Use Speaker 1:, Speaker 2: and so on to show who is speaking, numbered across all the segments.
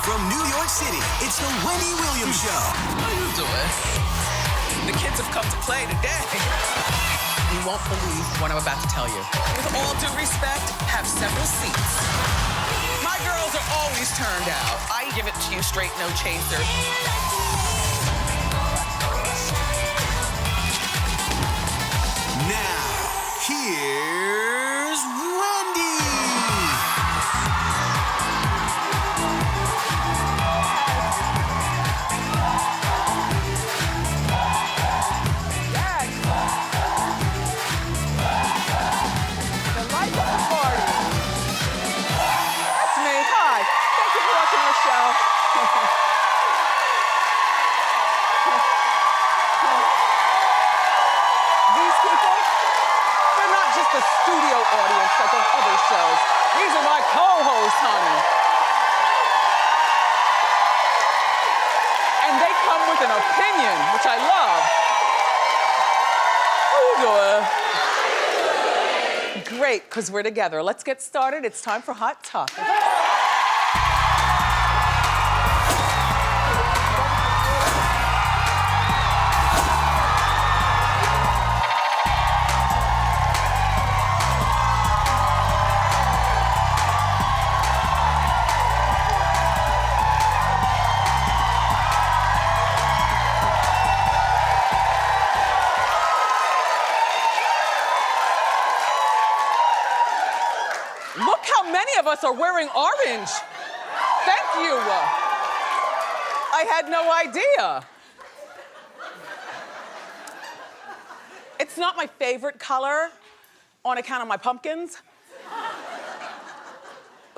Speaker 1: From New York City, it's the Wendy Williams Show.
Speaker 2: How you doing? The kids have come to play today. You won't believe what I'm about to tell you. With all due respect, have several seats. My girls are always turned out. I give it to you straight, no chaser.
Speaker 1: Now, here's Wendy.
Speaker 3: Yes. The life of the party. That's me. Hi. Thank you for watching our show. These people, they're not just a studio audience like on other shows. These are my co-hosts, honey. And they come with an opinion, which I love. How you doing? Great, because we're together. Let's get started. It's time for Hot Topics. Look how many of us are wearing orange. Thank you. I had no idea. It's not my favorite color on account of my pumpkins,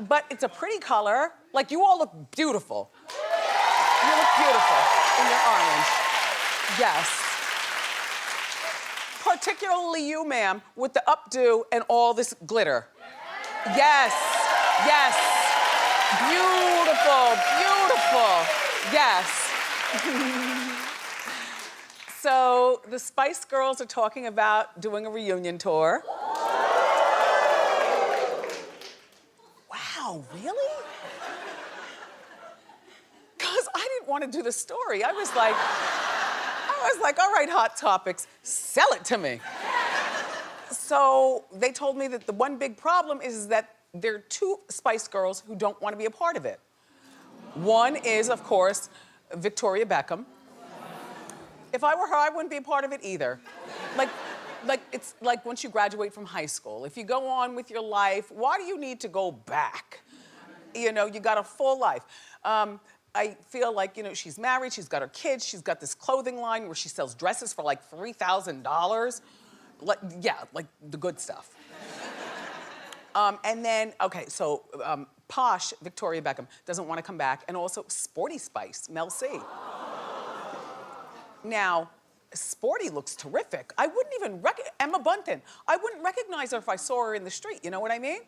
Speaker 3: but it's a pretty color. Like, you all look beautiful. You look beautiful in your orange. Yes. Particularly you, ma'am, with the updo and all this glitter. Yes, yes. Beautiful, beautiful. Yes. So the Spice Girls are talking about doing a reunion tour. Wow, really? Because I didn't want to do the story. I was like, all right, Hot Topics, sell it to me. So they told me that the one big problem is that there are two Spice Girls who don't want to be a part of it. One is, of course, Victoria Beckham. If I were her, I wouldn't be a part of it either. Like it's like once you graduate from high school, if you go on with your life, why do you need to go back? You know, you got a full life. I feel like, you know, she's married, she's got her kids, she's got this clothing line where she sells dresses for like $3,000. Like, yeah, like the good stuff. And then, okay, so posh Victoria Beckham doesn't want to come back, and also Sporty Spice, Mel C. Now, Sporty looks terrific. I wouldn't even Emma Bunton. I wouldn't recognize her if I saw her in the street, you know what I mean?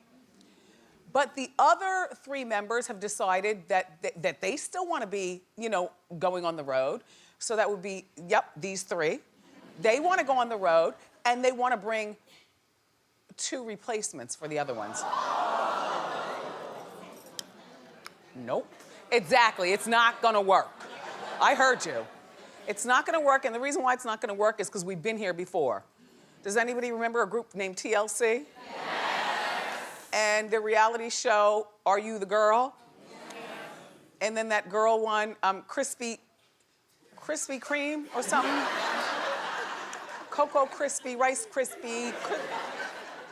Speaker 3: But the other three members have decided that they still want to be, you know, going on the road. So that would be, yep, these three. They want to go on the road, and they want to bring two replacements for the other ones. Nope. Exactly, it's not gonna work. I heard you. It's not gonna work, and the reason why it's not gonna work is because we've been here before. Does anybody remember a group named TLC? Yes. And the reality show, Are You the Girl? Yes. And then that girl won Krispy Kreme or something? Cocoa Crispy, Rice Krispie,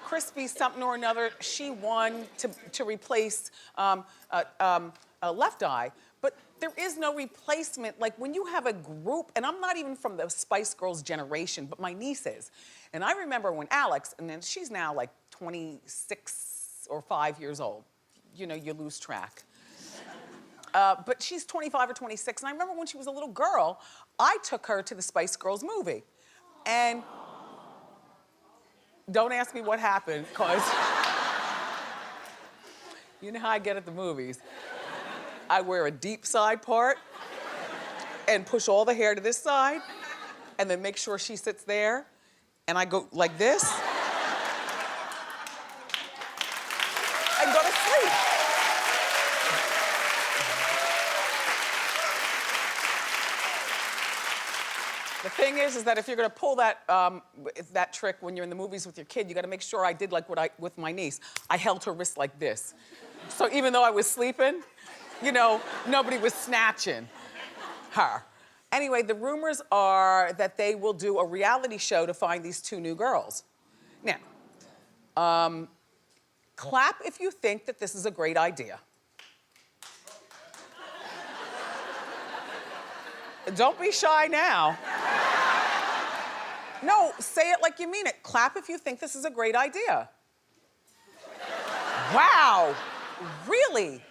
Speaker 3: Crispy something or another. She won to replace Left Eye. But there is no replacement. Like when you have a group, and I'm not even from the Spice Girls generation, but my niece is. And I remember when Alex, and then she's now like 26 or 5 years old. You know, you lose track. But she's 25 or 26, and I remember when she was a little girl, I took her to the Spice Girls movie. And don't ask me what happened, because you know how I get at the movies. I wear a deep side part and push all the hair to this side and then make sure she sits there, and I go like this and go to sleep. The thing is that if you're gonna pull that trick when you're in the movies with your kid, you gotta make sure I did like with my niece. I held her wrist like this. So even though I was sleeping, you know, nobody was snatching her. Anyway, the rumors are that they will do a reality show to find these two new girls. Now, clap if you think that this is a great idea. Don't be shy now. No, say it like you mean it. Clap if you think this is a great idea. Wow, really?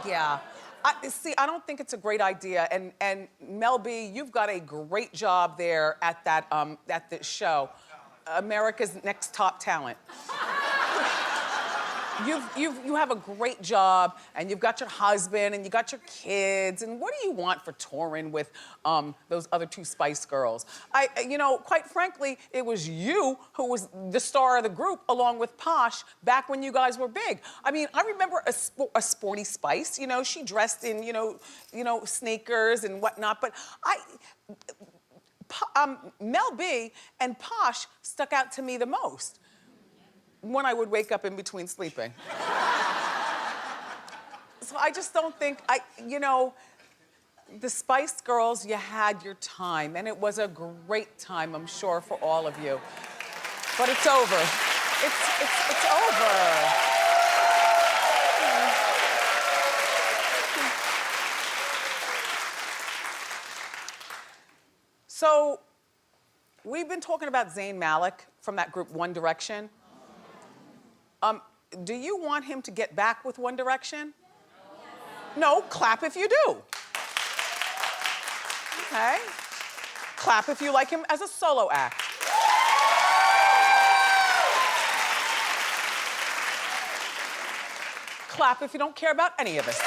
Speaker 3: Yeah. I don't think it's a great idea. And Mel B, you've got a great job there at the show, America's Next Top Talent. You have a great job, and you've got your husband, and you got your kids, and what do you want for touring with those other two Spice Girls? You know, quite frankly, it was you who was the star of the group, along with Posh, back when you guys were big. I mean, I remember a sporty Spice. You know, she dressed in you know sneakers and whatnot, but Mel B and Posh stuck out to me the most when I would wake up in between sleeping. So I just don't think, you know, the Spice Girls, you had your time, and it was a great time, I'm sure, for all of you. But it's over. It's over. So, we've been talking about Zayn Malik from that group One Direction. Do you want him to get back with One Direction? No, clap if you do. Okay. Clap if you like him as a solo act. Clap if you don't care about any of us.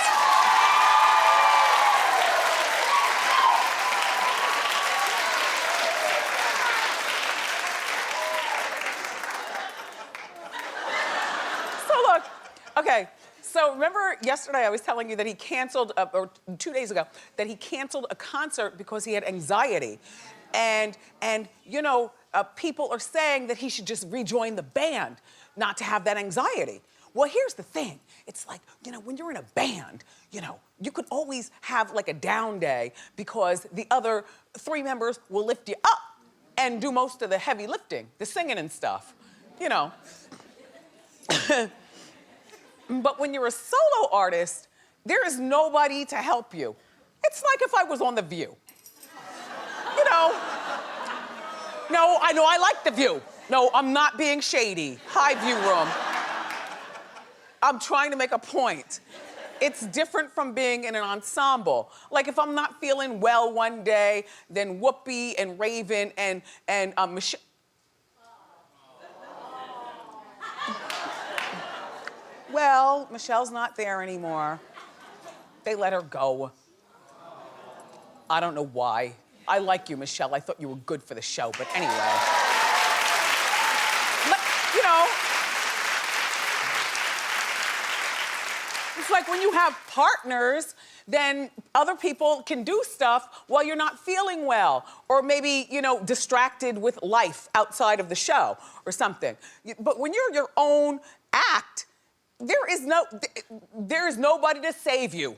Speaker 3: Okay, so remember yesterday I was telling you that he canceled, or 2 days ago, that he canceled a concert because he had anxiety. And you know, people are saying that he should just rejoin the band, not to have that anxiety. Well, here's the thing. It's like, you know, when you're in a band, you know, you could always have like a down day because the other 3 members will lift you up and do most of the heavy lifting, the singing and stuff, you know. But when you're a solo artist, there is nobody to help you. It's like if I was on The View. You know, no, I know I like The View. No, I'm not being shady. Hi, View Room. I'm trying to make a point. It's different from being in an ensemble. Like if I'm not feeling well one day, then Whoopi and Raven and Michelle. Well, Michelle's not there anymore. They let her go. I don't know why. I like you, Michelle. I thought you were good for the show, but anyway. But, you know, it's like when you have partners, then other people can do stuff while you're not feeling well, or maybe, you know, distracted with life outside of the show or something. But when you're your own act, there is nobody to save you.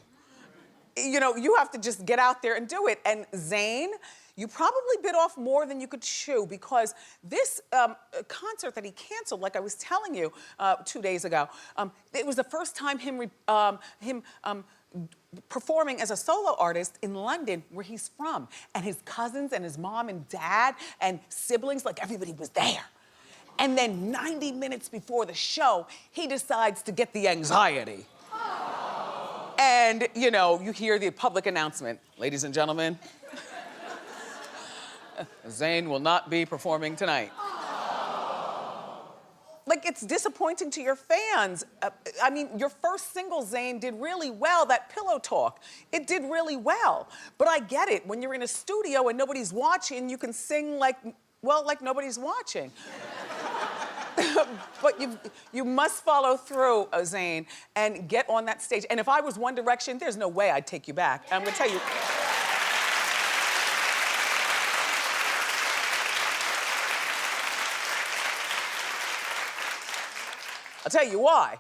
Speaker 3: You know, you have to just get out there and do it. And Zayn, you probably bit off more than you could chew because this concert that he canceled, like I was telling you 2 days ago, it was the first time him performing as a solo artist in London, where he's from. And his cousins and his mom and dad and siblings, like everybody was there. And then 90 minutes before the show, he decides to get the anxiety. And, you know, you hear the public announcement, ladies and gentlemen, Zayn will not be performing tonight. Like, it's disappointing to your fans. I mean, your first single, Zayn, did really well, that Pillow Talk. It did really well. But I get it, when you're in a studio and nobody's watching, you can sing like, well, like nobody's watching. But you must follow through, Zayn, and get on that stage. And if I was One Direction, there's no way I'd take you back. I'm gonna tell you. I'll tell you why.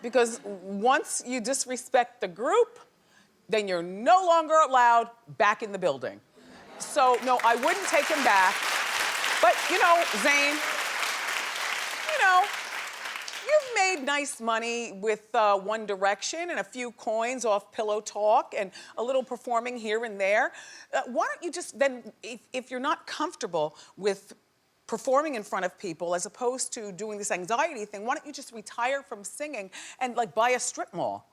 Speaker 3: Because once you disrespect the group, then you're no longer allowed back in the building. So, no, I wouldn't take him back. But, you know, Zayn, you know, you've made nice money with One Direction and a few coins off Pillow Talk and a little performing here and there. Why don't you just then, if you're not comfortable with performing in front of people as opposed to doing this anxiety thing, why don't you just retire from singing and like buy a strip mall?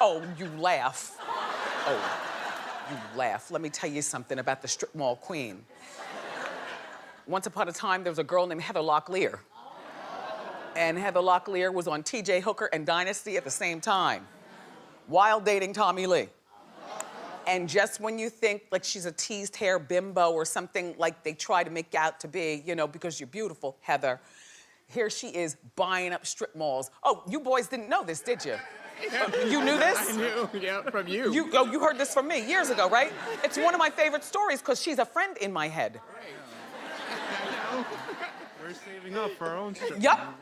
Speaker 3: Oh, you laugh. Oh, you laugh. Let me tell you something about the strip mall queen. Once upon a time, there was a girl named Heather Locklear. And Heather Locklear was on TJ Hooker and Dynasty at the same time, while dating Tommy Lee. And just when you think like she's a teased hair bimbo or something like they try to make out to be, you know, because you're beautiful, Heather, here she is buying up strip malls. Oh, you boys didn't know this, did you? You knew this?
Speaker 4: I knew, yeah, from you.
Speaker 3: You heard this from me years ago, right? It's one of my favorite stories because she's a friend in my head.
Speaker 4: I know. We're saving up for our own strip.
Speaker 3: Yup,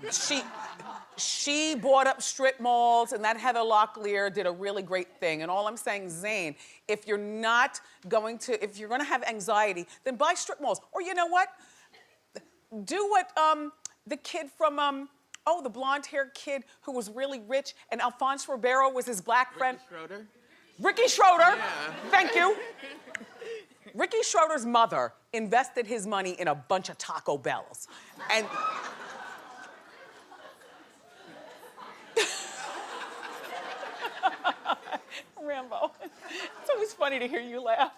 Speaker 3: she bought up strip malls, and that Heather Locklear did a really great thing. And all I'm saying, Zayn, if you're gonna have anxiety, then buy strip malls. Or you know what? Do what the kid from the blonde-haired kid who was really rich, and Alphonse Ribeiro was his black friend.
Speaker 4: Schroeder?
Speaker 3: Ricky Schroeder.
Speaker 4: Yeah.
Speaker 3: Thank you. Ricky Schroeder's mother invested his money in a bunch of Taco Bells. And Rambo, it's always funny to hear you laugh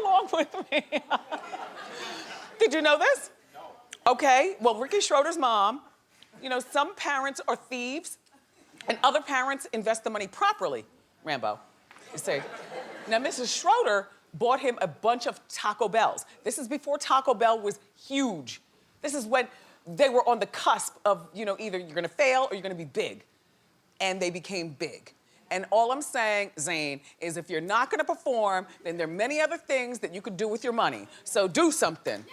Speaker 3: along with me. Did you know this? No. Okay, well, Ricky Schroeder's mom, you know, some parents are thieves and other parents invest the money properly, Rambo. You say, now Mrs. Schroeder bought him a bunch of Taco Bells. This is before Taco Bell was huge. This is when they were on the cusp of, you know, either you're gonna fail or you're gonna be big. And they became big. And all I'm saying, Zayn, is if you're not gonna perform, then there are many other things that you could do with your money. So do something.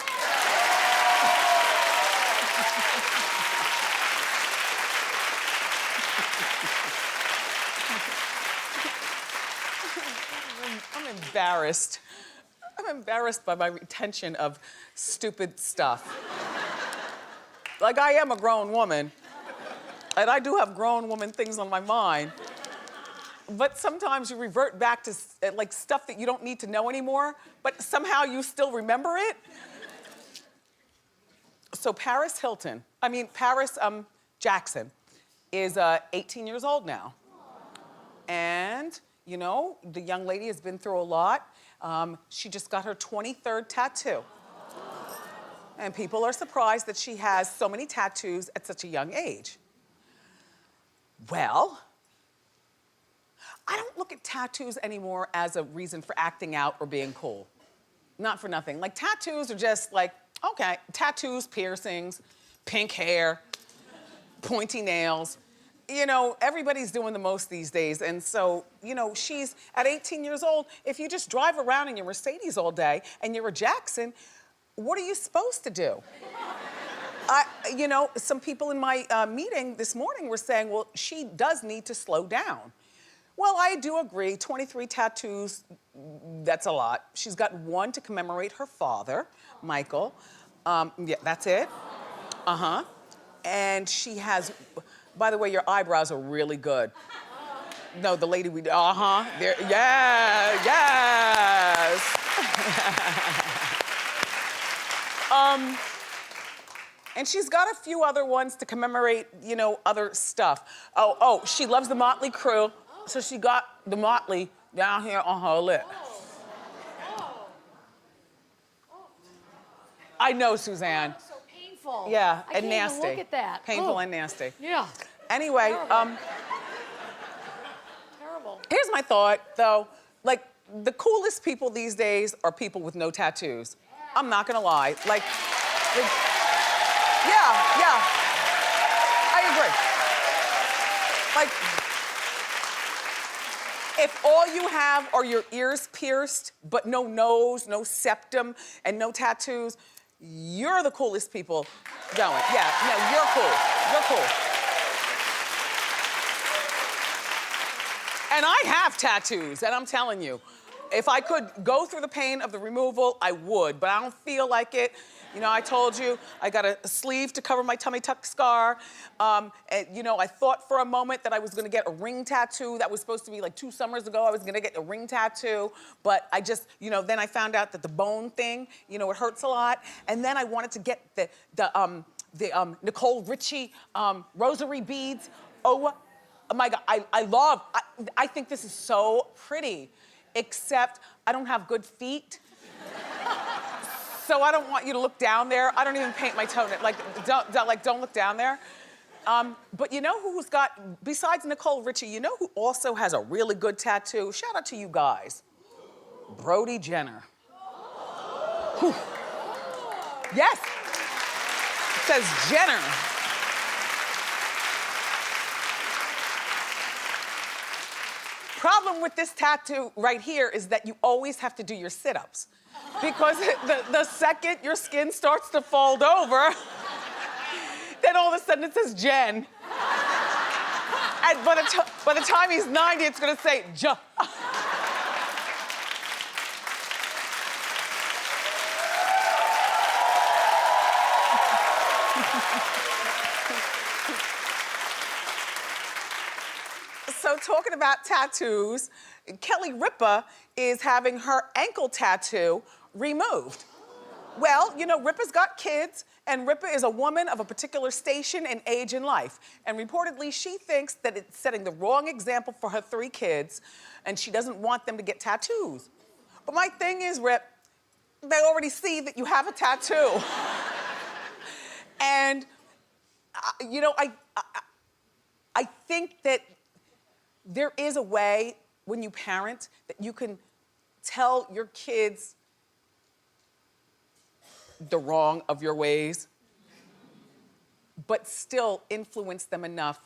Speaker 3: I'm embarrassed. I'm embarrassed by my retention of stupid stuff. Like, I am a grown woman, and I do have grown woman things on my mind. But sometimes you revert back to like stuff that you don't need to know anymore, but somehow you still remember it. So Paris Jackson is 18 years old now. And, you know, the young lady has been through a lot. She just got her 23rd tattoo. And people are surprised that she has so many tattoos at such a young age. Well, I don't look at tattoos anymore as a reason for acting out or being cool. Not for nothing. Like, tattoos are just like, okay, tattoos, piercings, pink hair, pointy nails. You know, everybody's doing the most these days. And so, you know, she's at 18 years old. If you just drive around in your Mercedes all day and you're a Jackson, what are you supposed to do? You know, some people in my meeting this morning were saying, well, she does need to slow down. Well, I do agree, 23 tattoos, that's a lot. She's got one to commemorate her father, Michael. Yeah, that's it. Uh-huh. And she has, by the way, your eyebrows are really good. No, the lady there, yeah, yes. And she's got a few other ones to commemorate, you know, other stuff. Oh, she loves the Motley Crue. So she got the Motley down here on her lip. I know, Suzanne.
Speaker 5: So painful.
Speaker 3: Yeah,
Speaker 5: I
Speaker 3: and
Speaker 5: can't
Speaker 3: nasty.
Speaker 5: Even look at that.
Speaker 3: Painful and nasty.
Speaker 5: Yeah.
Speaker 3: Anyway,
Speaker 5: Terrible.
Speaker 3: here's my thought, though. Like, the coolest people these days are people with no tattoos. I'm not gonna lie. Like yeah, I agree. Like, if all you have are your ears pierced, but no nose, no septum, and no tattoos, you're the coolest people going. Yeah, no, you're cool. You're cool. And I have tattoos, and I'm telling you, if I could go through the pain of the removal, I would, but I don't feel like it. You know, I told you, I got a sleeve to cover my tummy tuck scar. And, you know, I thought for a moment that I was gonna get a ring tattoo. That was supposed to be like 2 summers ago. I was gonna get a ring tattoo, but I just, you know, then I found out that the bone thing, you know, it hurts a lot. And then I wanted to get the Nicole Richie rosary beads. Oh my God, I think this is so pretty, except I don't have good feet. So I don't want you to look down there. I don't even paint my toe. Don't look down there. But you know who's got, besides Nicole Richie, you know who also has a really good tattoo? Shout out to you guys. Brody Jenner. Whew. Yes. It says Jenner. Problem with this tattoo right here is that you always have to do your sit-ups. Because the second your skin starts to fold over, then all of a sudden it says Jen. And by the time he's 90, it's gonna say Ja. So talking about tattoos, Kelly Ripa is having her ankle tattoo removed. Well, you know, Ripa's got kids, and Ripa is a woman of a particular station and age in life. And reportedly, she thinks that it's setting the wrong example for her 3 kids, and she doesn't want them to get tattoos. But my thing is, Rip, they already see that you have a tattoo. And, you know, I think that there is a way when you parent that you can tell your kids the wrong of your ways, but still influence them enough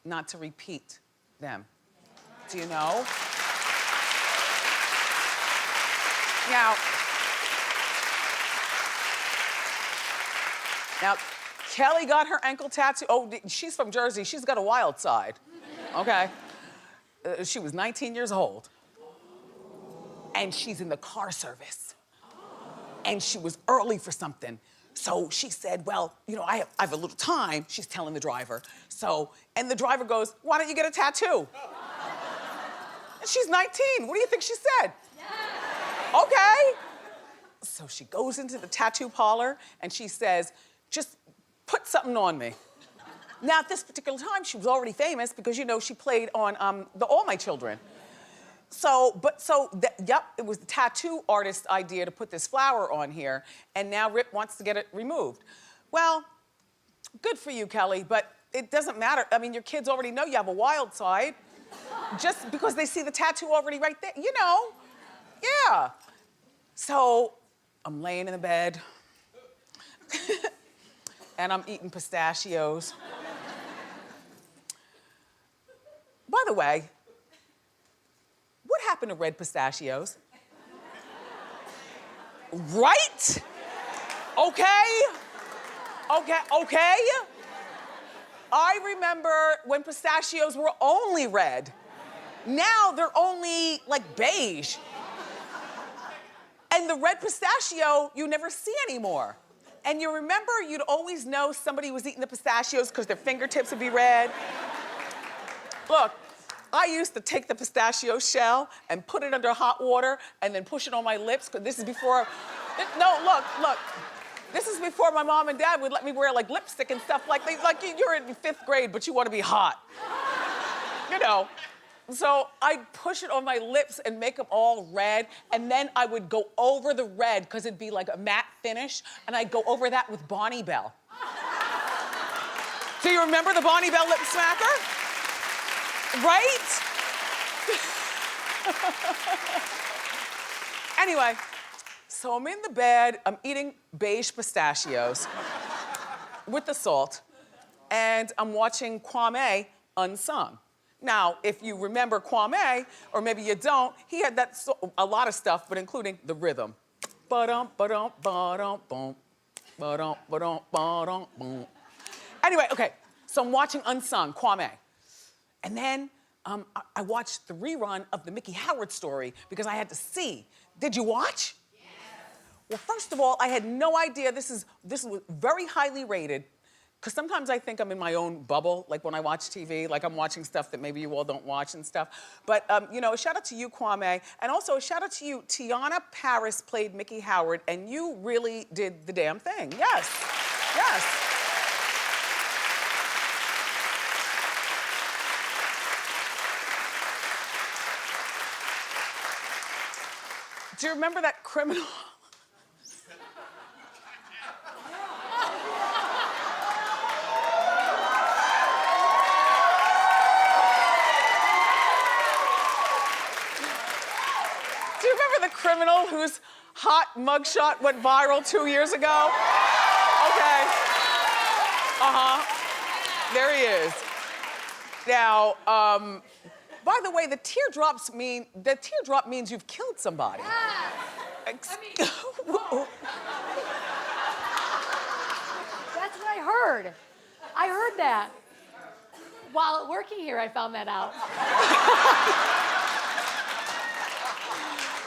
Speaker 3: not to repeat them. Do you know? Now, Kelly got her ankle tattoo. Oh, she's from Jersey. She's got a wild side, okay? She was 19 years old, and she's in the car service. And she was early for something. So she said, well, you know, I have a little time, she's telling the driver. So, and the driver goes, why don't you get a tattoo? And she's 19, what do you think she said? Okay. So she goes into the tattoo parlor and she says, just put something on me. Now, at this particular time, she was already famous because, you know, she played on the All My Children. Yep, it was the tattoo artist's idea to put this flower on here, and now Rip wants to get it removed. Well, good for you, Kelly, but it doesn't matter. I mean, your kids already know you have a wild side. Just because they see the tattoo already right there, you know? Yeah. So, I'm laying in the bed, and I'm eating pistachios. By the way, what happened to red pistachios? Right? Okay? Okay? I remember when pistachios were only red. Now they're only like beige. And the red pistachio you never see anymore. And you remember you'd always know somebody was eating the pistachios because their fingertips would be red. Look, I used to take the pistachio shell and put it under hot water and then push it on my lips, because this is before, look. This is before my mom and dad would let me wear like lipstick and stuff like you're in 5th grade, but you want to be hot. You know. So I'd push it on my lips and make them all red, and then I would go over the red, because it'd be like a matte finish, and I'd go over that with Bonnie Bell. Do you remember the Bonnie Bell lip smacker? Right? Anyway, so I'm in the bed, I'm eating beige pistachios with the salt, and I'm watching Kwame Unsung. Now, if you remember Kwame, or maybe you don't, he had a lot of stuff, but including the rhythm. Ba-dum, ba-dum, ba-dum, boom. Ba-dum, ba-dum, ba-dum, boom. Anyway, okay, so I'm watching Unsung, Kwame. And then I watched the rerun of the Mickey Howard story because I had to see. Did you watch? Yes. Well, first of all, I had no idea this was very highly rated. Because sometimes I think I'm in my own bubble, like when I watch TV, like I'm watching stuff that maybe you all don't watch and stuff. But, you know, a shout out to you, Kwame, and also a shout out to you. Tiana Paris played Mickey Howard, and you really did the damn thing. Yes, yes. Do you remember that criminal? Do you remember the criminal whose hot mugshot went viral 2 years ago? Okay. There he is. Now, by the way, the teardrop means you've killed somebody.
Speaker 5: That's what I heard. I heard that. While working here, I found that out.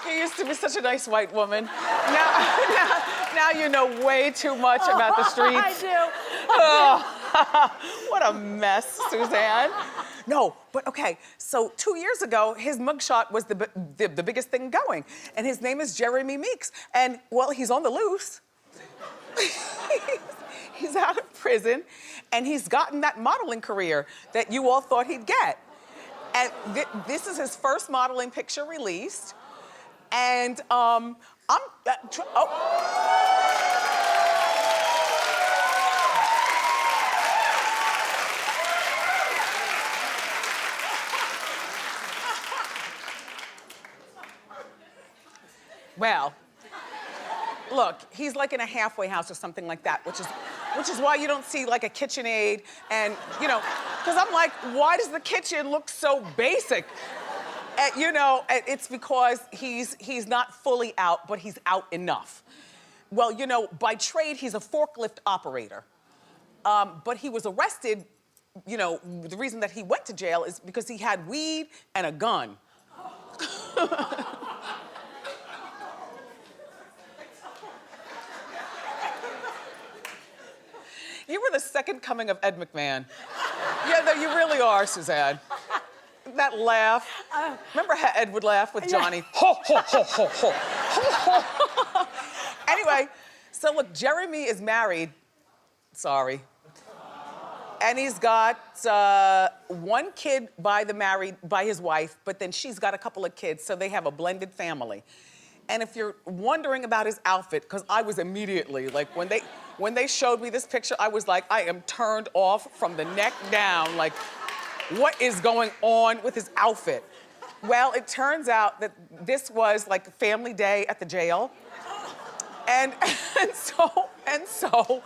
Speaker 3: You used to be such a nice white woman. Now you know way too much about the streets.
Speaker 5: I do.
Speaker 3: Oh, what a mess, Suzanne. No, but okay, so 2 years ago, his mugshot was the biggest thing going. And his name is Jeremy Meeks. And, well, he's on the loose. He's out of prison, and he's gotten that modeling career that you all thought he'd get. And this is his first modeling picture released. And well, look, he's like in a halfway house or something like that, which is why you don't see like a KitchenAid and, you know, because I'm like, why does the kitchen look so basic? You know, it's because he's not fully out, but he's out enough. Well, you know, by trade, he's a forklift operator. But he was arrested, you know, the reason that he went to jail is because he had weed and a gun. You were the second coming of Ed McMahon. Yeah, no, you really are, Suzanne. That laugh. Remember how Ed would laugh with Johnny? Ho, ho, ho, ho, ho. Ho, ho. Anyway, so look, Jeremy is married. Sorry. And he's got one kid by his wife, but then she's got a couple of kids, so they have a blended family. And if you're wondering about his outfit, because I was immediately, like when they showed me this picture, I was like, I am turned off from the neck down, like, what is going on with his outfit? Well, it turns out that this was like family day at the jail. And so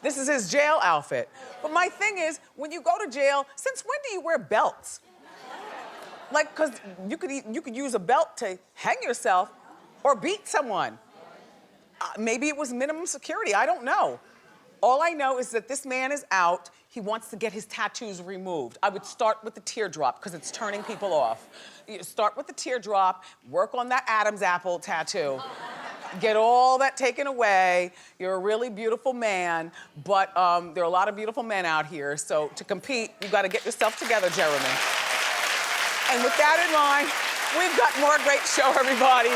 Speaker 3: this is his jail outfit. But my thing is, when you go to jail, since when do you wear belts? Like, cause you could use a belt to hang yourself or beat someone. Maybe it was minimum security, I don't know. All I know is that this man is out. He wants to get his tattoos removed. I would start with the teardrop because it's turning people off. You start with the teardrop, work on that Adam's apple tattoo. Get all that taken away. You're a really beautiful man, but there are a lot of beautiful men out here. So to compete, you gotta get yourself together, Jeremy. And with that in mind, we've got more great show, everybody.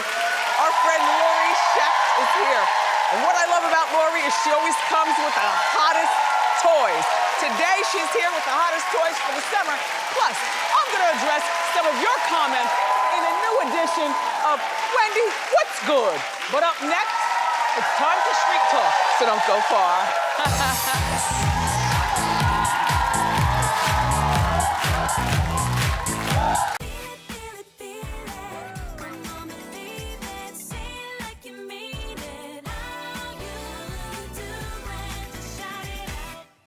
Speaker 3: Our friend Lori Sheck is here. And what I love about Lori is she always comes with the hottest toys. Today, she's here with the hottest toys for the summer. Plus, I'm gonna address some of your comments in a new edition of Wendy, What's Good? But up next, it's time for Street Talk, so don't go far.